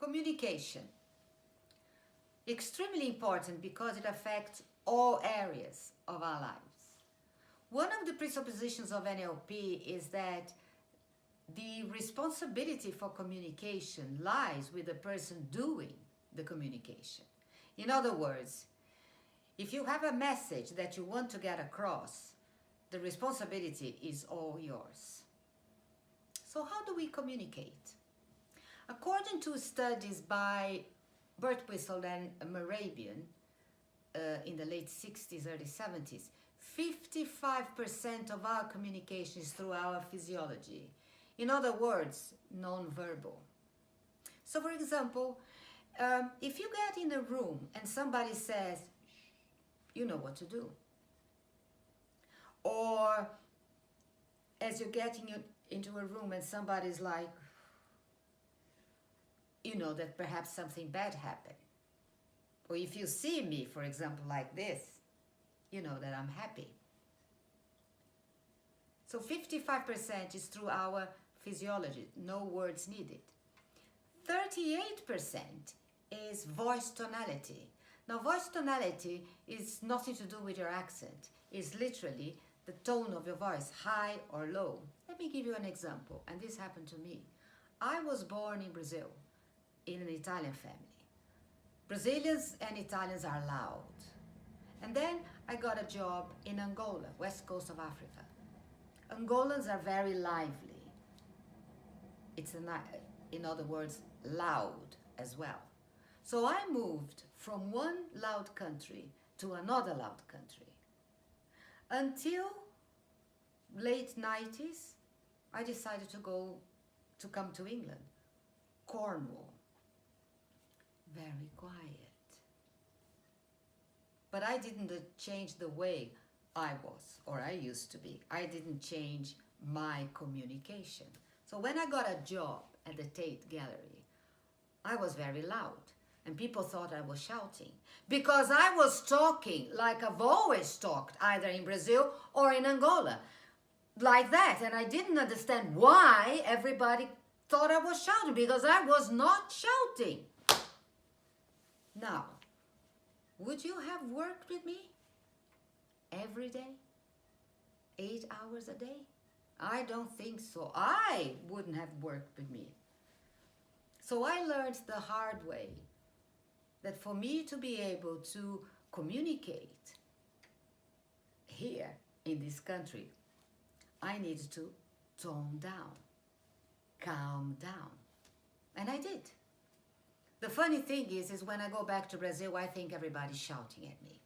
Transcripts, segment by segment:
Communication. Extremely important because it affects all areas of our lives. One of the presuppositions of NLP is that the responsibility for communication lies with the person doing the communication. In other words, if you have a message that you want to get across, the responsibility is all yours. So how do we communicate? According to studies by Birtwistle and Morabian in the late 60s, early 70s, 55% of our communication is through our physiology. In other words, non-verbal. So for example, if you get in a room and somebody says, you know what to do. Or as you're getting into a room and somebody's like, you know that perhaps something bad happened. Or if you see me, for example, like this, you know that I'm happy. So 55% is through our physiology, no words needed. 38% is voice tonality. Now, voice tonality is nothing to do with your accent. It's literally the tone of your voice, high or low. Let me give you an example, and this happened to me. I was born in Brazil, in an Italian family. Brazilians and Italians are loud. And then I got a job in Angola, west coast of Africa. Angolans are very lively. It's, in other words, loud as well. So I moved from one loud country to another loud country. Until late 90s, I decided to come to England, Cornwall. Very quiet. But I didn't change the way I was, or I used to be. I didn't change my communication. So when I got a job at the Tate Gallery, I was very loud. And people thought I was shouting because I was talking like I've always talked, either in Brazil or in Angola, like that. And I didn't understand why everybody thought I was shouting, because I was not shouting. Now, would you have worked with me every day, 8 hours a day? I don't think so. I wouldn't have worked with me. So I learned the hard way that for me to be able to communicate here in this country, I needed to tone down, calm down. And I did. The funny thing is when I go back to Brazil, I think everybody's shouting at me.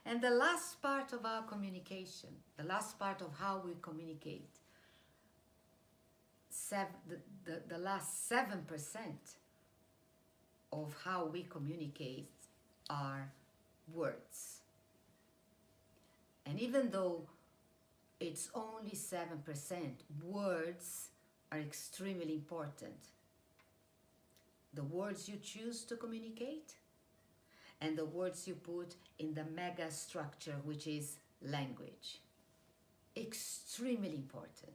And the last part of our communication, the last part of how we communicate, the last 7% of how we communicate are words. And even though it's only 7%, words are extremely important. The words you choose to communicate and the words you put in the mega structure, which is language. Extremely important.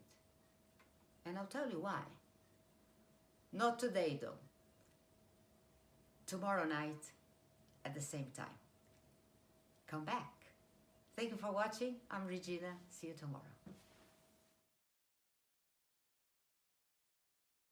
And I'll tell you why. Not today though. Tomorrow night at the same time. Come back. Thank you for watching. I'm Regina. See you tomorrow.